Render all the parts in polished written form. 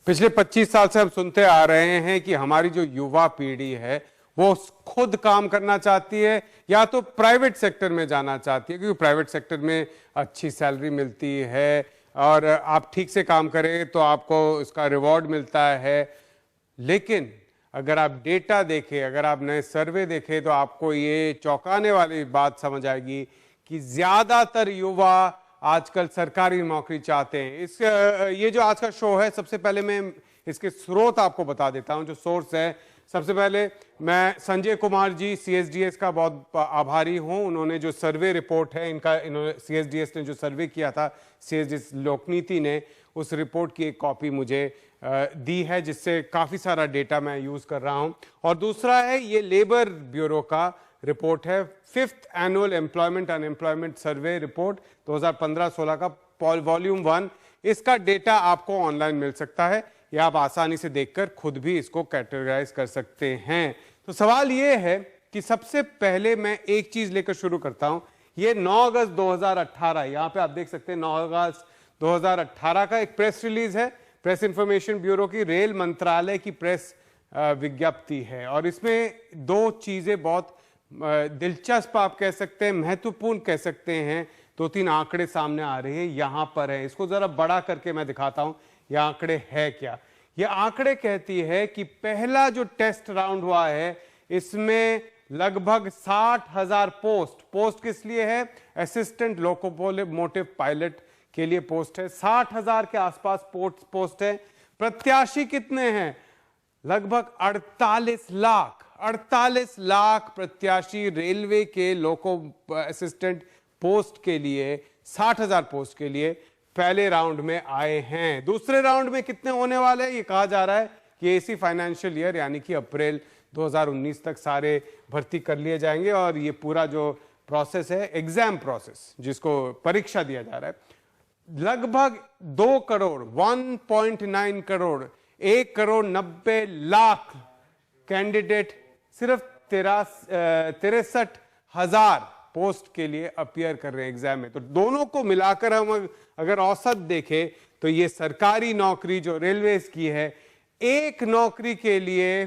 पिछले 25 साल से हम सुनते आ रहे हैं कि हमारी जो युवा पीढ़ी है वो खुद काम करना चाहती है या तो प्राइवेट सेक्टर में जाना चाहती है, क्योंकि प्राइवेट सेक्टर में अच्छी सैलरी मिलती है और आप ठीक से काम करें तो आपको इसका रिवॉर्ड मिलता है। लेकिन अगर आप डेटा देखें, अगर आप नए सर्वे देखें तो आपको ये चौंकाने वाली बात समझ आएगी कि ज्यादातर युवा आजकल सरकारी नौकरी चाहते हैं। ये जो आज का शो है, सबसे पहले मैं इसके स्रोत आपको बता देता हूं, जो सोर्स है। सबसे पहले मैं संजय कुमार जी सीएसडीएस का बहुत आभारी हूं। उन्होंने जो सर्वे रिपोर्ट है इन्होंने सीएसडीएस ने जो सर्वे किया था, सीएसडीएस लोकनीति ने, उस रिपोर्ट की एक कॉपी मुझे दी है, जिससे काफी सारा डेटा मैं यूज कर रहा हूं। और दूसरा है ये लेबर ब्यूरो का रिपोर्ट है, 5th annual employment unemployment survey report 2015-16 का वॉल्यूम 1। इसका डेटा आपको ऑनलाइन मिल सकता है या आप आसानी से देखकर खुद भी इसको कैटेगराइज कर सकते हैं। तो सवाल ये है कि सबसे पहले मैं एक चीज लेकर शुरू करता हूं। ये 9 अगस्त 2018, यहां पे आप देख सकते हैं 9 अगस्त 2018 का एक प्रेस रिलीज है, प्रेस इंफॉर्मेशन ब्यूरो की, रेल मंत्रालय की प्रेस विज्ञप्ति है। और इसमें दो चीजें बहुत दिलचस्प आप कह सकते हैं, महत्वपूर्ण कह सकते हैं, 2-3 आंकड़े सामने आ रहे हैं। यहां पर है, इसको जरा बड़ा करके मैं दिखाता हूं ये आंकड़े है क्या। ये आंकड़े कहती है कि पहला जो टेस्ट राउंड हुआ है इसमें लगभग 60,000 पोस्ट किस लिए है? असिस्टेंट लोकोमोटिव पायलट के लिए पोस्ट है। 60,000 के आसपास पोस्ट है। प्रत्याशी कितने हैं? लगभग 48 लाख प्रत्याशी रेलवे के लोको असिस्टेंट पोस्ट के लिए, 60,000 पोस्ट के लिए पहले राउंड में आए हैं। दूसरे राउंड में कितने होने वाले हैं? ये कहा जा रहा है कि इसी फाइनेंशियल ईयर यानी कि अप्रैल 2019 तक सारे भर्ती कर लिए जाएंगे। और ये पूरा जो प्रोसेस है, एग्जाम प्रोसेस, जिसको परीक्षा दिया जा रहा है, लगभग 2 करोड़ 1.9 करोड़ 1,90,00,000 कैंडिडेट सिर्फ 63,000 पोस्ट के लिए अपीयर कर रहे हैं एग्जाम में। तो दोनों को मिलाकर हम अगर औसत देखें तो ये सरकारी नौकरी जो रेलवेज की है, एक नौकरी के लिए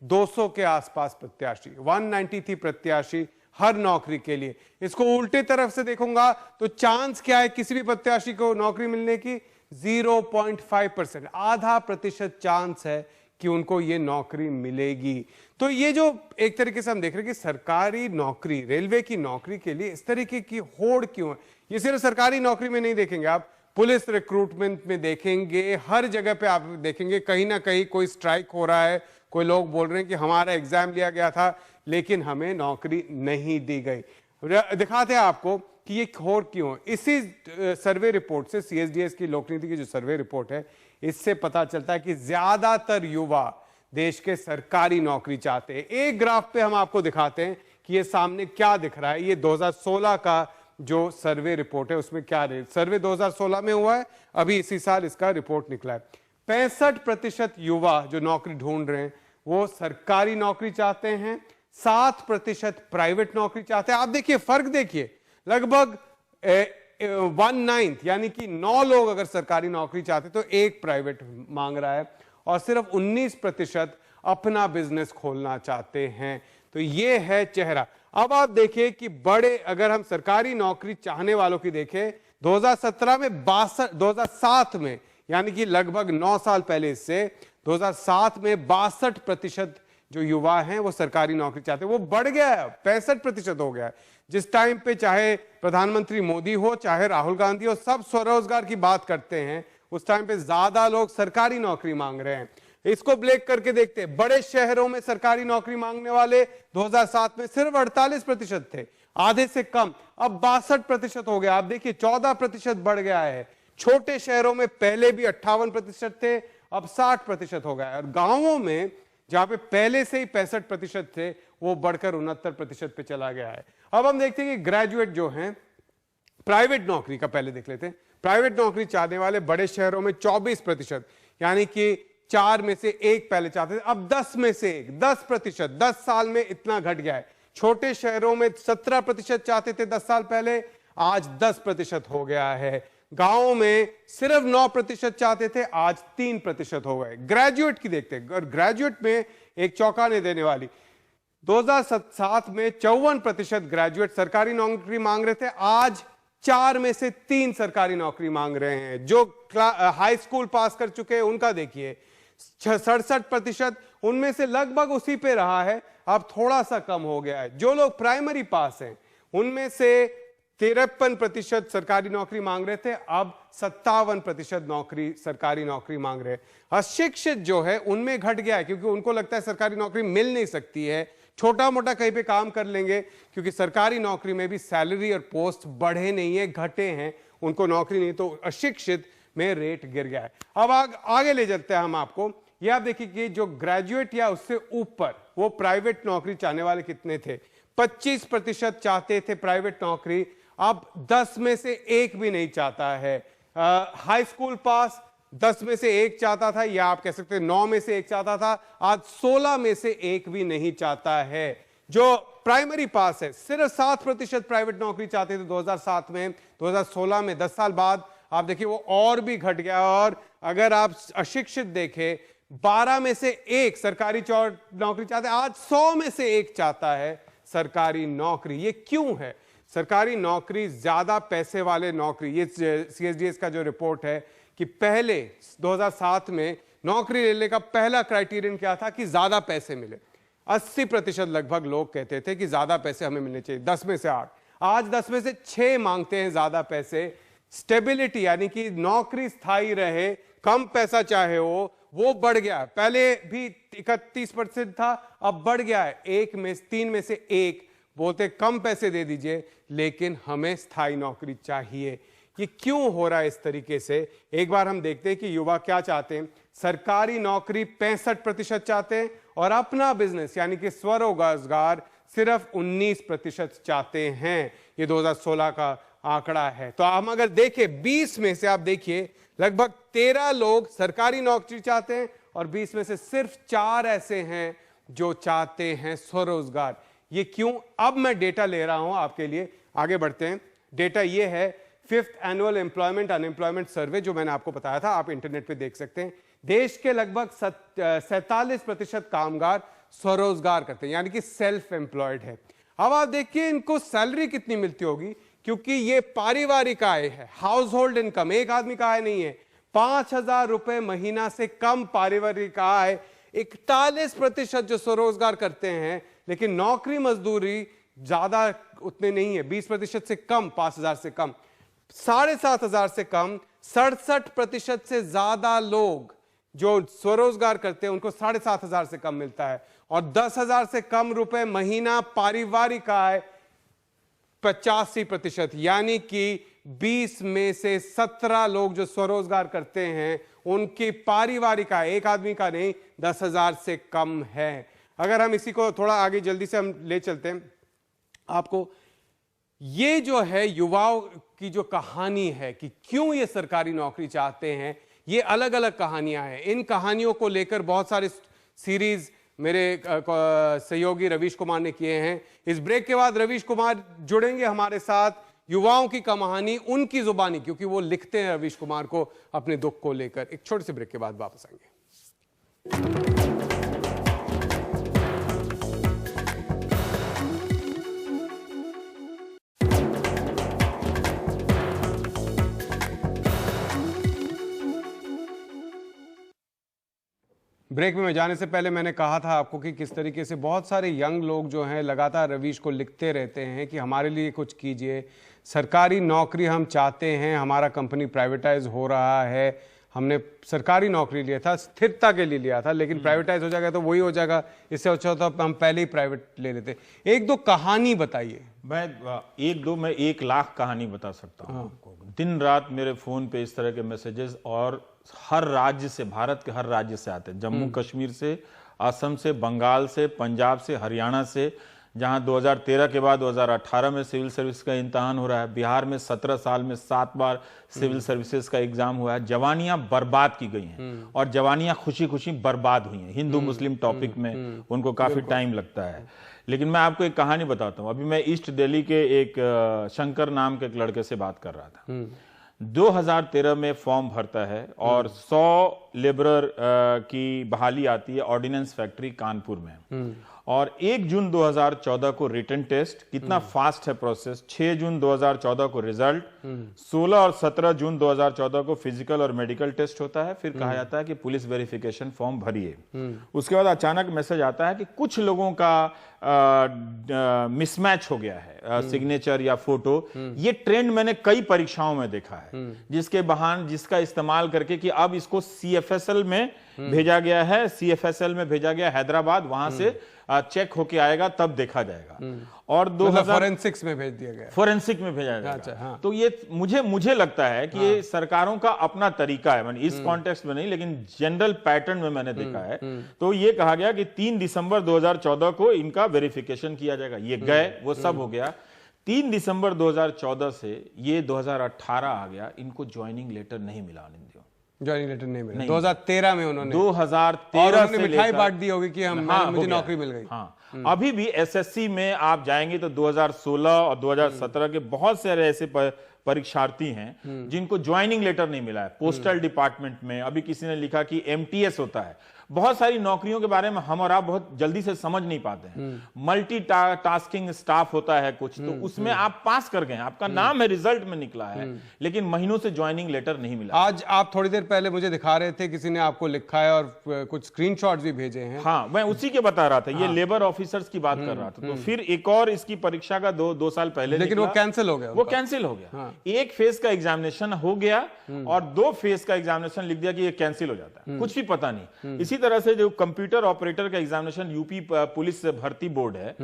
200 के आसपास प्रत्याशी, 193 प्रत्याशी हर नौकरी के लिए। इसको उल्टे तरफ से देखूंगा तो चांस क्या है किसी भी प्रत्याशी को नौकरी मिलने की? 0.5%, आधा प्रतिशत चांस है कि उनको ये नौकरी मिलेगी। तो ये जो एक तरीके से हम देख रहे हैं कि सरकारी नौकरी, रेलवे की नौकरी के लिए इस तरीके की होड़ क्यों है? ये सिर्फ सरकारी नौकरी में नहीं देखेंगे आप, पुलिस रिक्रूटमेंट में देखेंगे, हर जगह पे आप देखेंगे कहीं ना कहीं कोई स्ट्राइक हो रहा है, कोई लोग बोल रहे हैं कि हमारा एग्जाम लिया गया था लेकिन हमें नौकरी नहीं दी गई। दिखाते हैं आपको कि ये होड़ क्यों है। इसी सर्वे रिपोर्ट से, सीएसडीएस की लोकनीति की जो सर्वे रिपोर्ट है, इससे पता चलता है कि ज्यादातर युवा देश के सरकारी नौकरी चाहते हैं। एक ग्राफ पे हम आपको दिखाते हैं कि ये सामने क्या दिख रहा है। ये 2016 का जो सर्वे रिपोर्ट है उसमें क्या रहे, सर्वे 2016 में हुआ है, अभी इसी साल इसका रिपोर्ट निकला है। 65% युवा जो नौकरी ढूंढ रहे हैं वो सरकारी नौकरी चाहते हैं, 7% प्राइवेट नौकरी चाहते हैं। आप देखिए फर्क, देखिए लगभग 1/9 यानी कि 9 लोग अगर सरकारी नौकरी चाहते तो एक प्राइवेट मांग रहा है, और सिर्फ 19% अपना बिजनेस खोलना चाहते हैं। तो ये है चेहरा। अब आप देखिए कि बड़े, अगर हम सरकारी नौकरी चाहने वालों की देखें, 2017 में 62, 2007 में यानी कि लगभग 9 साल पहले, इससे 2007 में 62% जो युवा हैं वो सरकारी नौकरी चाहते हैं। वो बढ़ गया है, 65% हो गया है। जिस टाइम पे चाहे प्रधानमंत्री मोदी हो, चाहे राहुल गांधी हो, सब स्वरोजगार की बात करते हैं, उस टाइम पे ज्यादा लोग सरकारी नौकरी मांग रहे हैं। इसको ब्रेक करके देखते हैं, बड़े शहरों में सरकारी नौकरी मांगने वाले 2007 में सिर्फ 48% थे, आधे से कम। अब 62% हो गया। आप देखिए 14% बढ़ गया है। छोटे शहरों में पहले भी 58% थे, अब 60% हो गया है। और गांवों में जहां पे पहले से ही 65% थे, वो बढ़कर 69% पे चला गया है। अब हम देखते हैं कि ग्रेजुएट जो हैं, प्राइवेट नौकरी का पहले देख लेते हैं। प्राइवेट नौकरी चाहने वाले बड़े शहरों में 24%, यानी कि 4 में से 1 पहले चाहते थे, अब 10 में से 1, 10%, 10 साल में इतना घट गया है। छोटे शहरों में 17% चाहते थे 10 साल पहले, आज 10% हो गया है। गांवों में सिर्फ 9% चाहते थे, आज 3% हो गए। ग्रेजुएट की देखते हैं, और ग्रेजुएट में एक चौंकाने देने वाली, 2007 में 54% ग्रेजुएट सरकारी नौकरी मांग रहे थे, आज 4 में से 3 सरकारी नौकरी मांग रहे हैं। जो हाई स्कूल पास कर चुके हैं उनका देखिए 67%, उनमें से लगभग उसी पे रहा है, अब थोड़ा सा कम हो गया है। जो लोग प्राइमरी पास हैं उनमें से 53% सरकारी नौकरी मांग रहे थे, अब 57% सरकारी नौकरी मांग रहे हैं। अशिक्षित जो है उनमें घट गया है, क्योंकि उनको लगता है सरकारी नौकरी मिल नहीं सकती है, छोटा मोटा कहीं पे काम कर लेंगे, क्योंकि सरकारी नौकरी में भी सैलरी और पोस्ट बढ़े नहीं है, घटे हैं, उनको नौकरी नहीं, तो अशिक्षित में रेट गिर गया है। अब आगे ले जाते हैं हम आपको। ये आप देखिए कि जो ग्रेजुएट या उससे ऊपर वो प्राइवेट नौकरी चाहने वाले कितने थे। 25% चाहते थे प्राइवेट नौकरी, अब 10 में से 1 भी नहीं चाहता है। हाई स्कूल पास 10 में से 1 चाहता था, या आप कह सकते हैं 9 में से 1 चाहता था, आज 16 में से 1 भी नहीं चाहता है। जो प्राइमरी पास है सिर्फ 7% प्राइवेट नौकरी चाहते थे 2007 में, 2016 में 10 साल बाद आप देखिए वो और भी घट गया। और अगर आप अशिक्षित देखें 12 में से 1 सरकारी नौकरी चाहते हैं, आज 100 में से 1 चाहता है सरकारी नौकरी। ये क्यों है? सरकारी नौकरी ज्यादा पैसे वाले नौकरी, ये CSDS का जो रिपोर्ट है कि पहले 2007 में नौकरी लेने का पहला क्राइटेरियन क्या था कि ज्यादा पैसे मिले। 80% लगभग लोग कहते थे कि ज्यादा पैसे हमें मिलने चाहिए, 10 में से 8, आज 10 में से 6 मांगते हैं ज्यादा पैसे। स्टेबिलिटी यानी कि नौकरी स्थायी रहे, कम पैसा चाहे वो बढ़ गया। पहले भी 31% था, अब बढ़ गया है। 3 में से 1 बोलते कम पैसे दे दीजिए लेकिन हमें स्थायी नौकरी चाहिए। ये क्यों हो रहा है इस तरीके से? एक बार हम देखते हैं कि युवा क्या चाहते हैं। सरकारी नौकरी 65% चाहते हैं और अपना बिजनेस यानी कि स्वरोजगार सिर्फ 19% चाहते हैं। ये 2016 का आंकड़ा है। तो हम अगर देखें 20 में से आप देखिए लगभग 13 लोग सरकारी नौकरी चाहते हैं और 20 में से सिर्फ 4 ऐसे हैं जो चाहते हैं स्वरोजगार। ये क्यों? अब मैं डेटा ले रहा हूं आपके लिए, आगे बढ़ते हैं। डेटा ये है 5th एनुअल एम्प्लॉयमेंट अनएम्प्लॉयमेंट सर्वे, जो मैंने आपको बताया था, आप इंटरनेट पे देख सकते हैं। देश के लगभग 47% कामगार स्वरोजगार करते हैं यानी कि सेल्फ एम्प्लॉयड है। अब आप देखिए इनको सैलरी कितनी मिलती होगी, क्योंकि ये पारिवारिक आय है, हाउस होल्ड इनकम, एक आदमी का आय नहीं है। 5,000 रुपए महीना से कम पारिवारिक आय 41% जो स्वरोजगार करते हैं, लेकिन नौकरी मजदूरी ज्यादा उतने नहीं है, 20% से कम, 5,000 से कम, 7,500 से कम। 67% से ज्यादा लोग जो स्वरोजगार करते हैं उनको 7,500 से कम मिलता है। और 10,000 से कम रुपए महीना पारिवारिक आय 85%, यानी कि 20 में से 17 लोग जो स्वरोजगार करते हैं उनकी पारिवारिक आय, एक आदमी का नहीं, 10,000 से कम है। अगर हम इसी को थोड़ा आगे जल्दी से हम ले चलते हैं आपको, ये जो है युवाओं की जो कहानी है कि क्यों ये सरकारी नौकरी चाहते हैं, ये अलग अलग कहानियां हैं। इन कहानियों को लेकर बहुत सारे सीरीज मेरे सहयोगी रवीश कुमार ने किए हैं। इस ब्रेक के बाद रवीश कुमार जुड़ेंगे हमारे साथ, युवाओं की कहानी उनकी जुबानी, क्योंकि वो लिखते हैं रवीश कुमार को अपने दुख को लेकर। एक छोटे से ब्रेक के बाद वापस आएंगे। ब्रेक में जाने से पहले मैंने कहा था आपको कि किस तरीके से बहुत सारे यंग लोग जो हैं लगातार रवीश को लिखते रहते हैं कि हमारे लिए कुछ कीजिए, सरकारी नौकरी हम चाहते हैं, हमारा कंपनी प्राइवेटाइज हो रहा है, हमने सरकारी नौकरी लिया था, स्थिरता के लिए लिया था, लेकिन प्राइवेटाइज हो जाएगा तो वही हो जाएगा, इससे अच्छा होता हम पहले ही प्राइवेट ले लेते। एक दो कहानी बताइए। मैं 1 लाख कहानी बता सकता हूँ आपको। दिन रात मेरे फोन पे इस तरह के मैसेजेस और हर राज्य से, भारत के हर राज्य से आते हैं, जम्मू कश्मीर से, असम से, बंगाल से, पंजाब से, हरियाणा से, जहां 2013 के बाद 2018 में सिविल सर्विस का इम्तहान हो रहा है। बिहार में 17 साल में 7 बार सिविल सर्विसेज का एग्जाम हुआ है। जवानियां बर्बाद की गई हैं और जवानियां खुशी खुशी बर्बाद हुई हैं। हिंदू मुस्लिम टॉपिक में उनको काफी टाइम लगता है। लेकिन मैं आपको एक कहानी बताता हूँ। अभी मैं ईस्ट दिल्ली के एक शंकर नाम के एक लड़के से बात कर रहा था। 2013 में फॉर्म भरता है और 100 लेबरर की बहाली आती है ऑर्डिनेंस फैक्ट्री कानपुर में, और 1 जून 2014 को रिटन टेस्ट, कितना फास्ट है प्रोसेस। 6 जून 2014 को रिजल्ट, 16 और 17 जून 2014 को फिजिकल और मेडिकल टेस्ट होता है। फिर कहा जाता है कि पुलिस वेरिफिकेशन फॉर्म भरिए। उसके बाद अचानक मैसेज आता है कि कुछ लोगों का मिसमैच हो गया है, सिग्नेचर या फोटो। ये ट्रेंड मैंने कई परीक्षाओं में देखा है, जिसका इस्तेमाल करके कि अब इसको CFSL में भेजा गया है, CFSL में भेजा गया हैदराबाद, वहां से चेक होके आएगा, तब देखा जाएगा। और 2000 फोरेंसिक्स में भेज दिया गया, फोरेंसिक में भेजा जाएगा। अच्छा, हाँ। तो ये मुझे लगता है कि ये सरकारों का अपना तरीका है, मैंने इस कॉन्टेक्स्ट में नहीं, लेकिन जनरल पैटर्न में मैंने देखा है। तो ये कहा गया कि 3 दिसंबर 2014 को इनका वेरिफिकेशन किया जाएगा। ये गए, वो सब हो गया। 3 दिसंबर 2014 से ये 2018 आ गया, इनको ज्वाइनिंग लेटर नहीं मिला आनंद। ज्वाइनिंग लेटर नहीं मिला। 2013 में उन्होंने 2013 से मिठाई बांट दी होगी कि मुझे नौकरी मिल गई। हाँ, अभी भी SSC में आप जाएंगे तो 2016 और 2017 के बहुत सारे ऐसे परीक्षार्थी हैं जिनको ज्वाइनिंग लेटर नहीं मिला है। पोस्टल डिपार्टमेंट में अभी किसी ने लिखा कि MTS होता है। बहुत सारी नौकरियों के बारे में हम और आप बहुत जल्दी से समझ नहीं पाते हैं। मल्टी टास्किंग स्टाफ होता है कुछ, तो उसमें आप पास कर गए, आपका नाम है, रिजल्ट में निकला है, लेकिन महीनों से ज्वाइनिंग लेटर नहीं मिला। आज आप थोड़ी देर पहले मुझे दिखा रहे थे, किसी ने आपको लिखा है और कुछ स्क्रीनशॉट्स भी भेजे हैं। हाँ, मैं उसी के बता रहा था। ये लेबर ऑफिसर्स की बात कर रहा था। तो फिर एक और इसकी परीक्षा का 2 साल पहले, लेकिन वो कैंसिल हो गया। वो कैंसिल हो गया। एक फेज का एग्जामिनेशन हो गया और 2 फेज का एग्जामिनेशन लिख दिया कि ये कैंसिल हो जाता है, कुछ भी पता नहीं। इसी तरह से जो कंप्यूटर ऑपरेटर का एग्जामिनेशन यूपी पुलिस भर्ती बोर्ड है,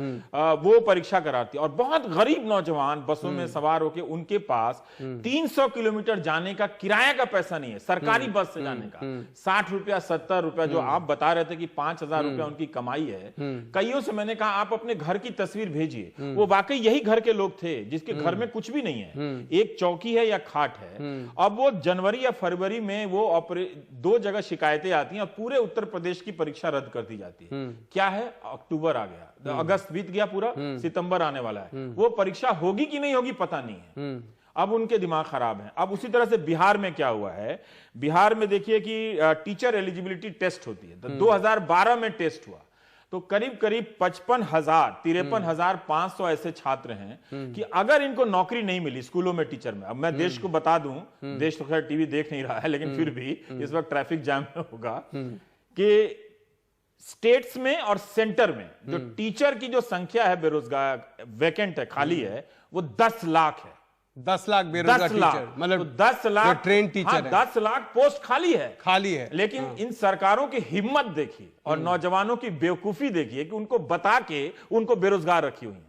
वो परीक्षा कराती है, और बहुत गरीब नौजवान बसों में सवार होकर, उनके पास 300 किलोमीटर जाने का किराया का पैसा नहीं है, सरकारी बस से जाने का। 60 रुपया 70 रुपया, जो आप बता रहे थे कि 5000 रुपया उनकी कमाई है। कईयों से मैंने कहा आप अपने घर की तस्वीर भेजिए, वो वाकई यही घर के लोग थे जिसके घर में कुछ भी नहीं है, एक चौकी है या खाट है। अब वो जनवरी या फरवरी में वो 2 जगह शिकायतें आती हैं और पूरे उत्तर प्रदेश की परीक्षा रद्द कर दी जाती है। क्या है, अक्टूबर आ गया, अगस्त बीत गया पूरा, सितंबर आने वाला है, वो परीक्षा होगी कि नहीं होगी पता नहीं है। अब उनके दिमाग खराब है। अब उसी तरह से बिहार में क्या हुआ है, बिहार में देखिए कि टीचर एलिजिबिलिटी टेस्ट होती है, तो 2012 में टेस्ट हुआ, तो करीब 53,500 ऐसे छात्र हैं कि अगर इनको नौकरी नहीं मिली स्कूलों में टीचर में। अब मैं देश को बता दूं, देश तो खैर टीवी देख नहीं रहा है, लेकिन फिर भी इस वक्त ट्रैफिक जाम में होगा कि स्टेट्स में और सेंटर में जो टीचर की जो संख्या है बेरोजगार, वैकेंट है, खाली है, वो 10 लाख है। 10 लाख बेरोजगार टीचर, मतलब तो 10 लाख ट्रेन टीचर है। 10 लाख पोस्ट खाली है। लेकिन इन सरकारों की हिम्मत देखिए और नौजवानों की बेवकूफी देखिए कि उनको बता के उनको बेरोजगार रखी हुई है।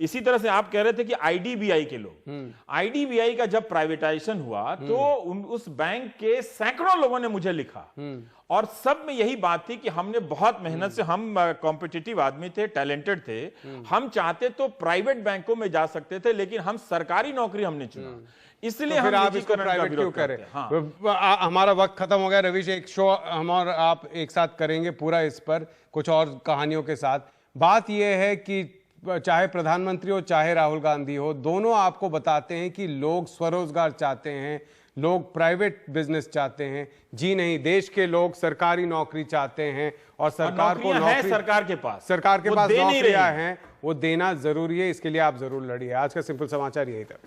इसी तरह से आप कह रहे थे कि IDBI के लोग, IDBI का जब प्राइवेटाइजेशन हुआ तो उस बैंक के सैकड़ों लोगों ने मुझे लिखा, और सब में यही बात थी कि हमने बहुत मेहनत से, हम कॉम्पिटिटिव आदमी थे, टैलेंटेड थे, हम चाहते तो प्राइवेट बैंकों में जा सकते थे, लेकिन हम सरकारी नौकरी हमने चुना, इसलिए फिर आप इसको प्राइवेट क्यों करें? हमारा वक्त खत्म हो गया रविश, एक शो हम और आप एक साथ करेंगे पूरा इस पर, कुछ और कहानियों के साथ। बात यह है कि चाहे प्रधानमंत्री हो चाहे राहुल गांधी हो, दोनों आपको बताते हैं कि लोग स्वरोजगार चाहते हैं, लोग प्राइवेट बिजनेस चाहते हैं। जी नहीं, देश के लोग सरकारी नौकरी चाहते हैं, और सरकार को नौकरी, सरकार के पास नौकरियां हैं, वो देना जरूरी है। इसके लिए आप जरूर लड़िए। आज का सिंपल समाचार यही तक।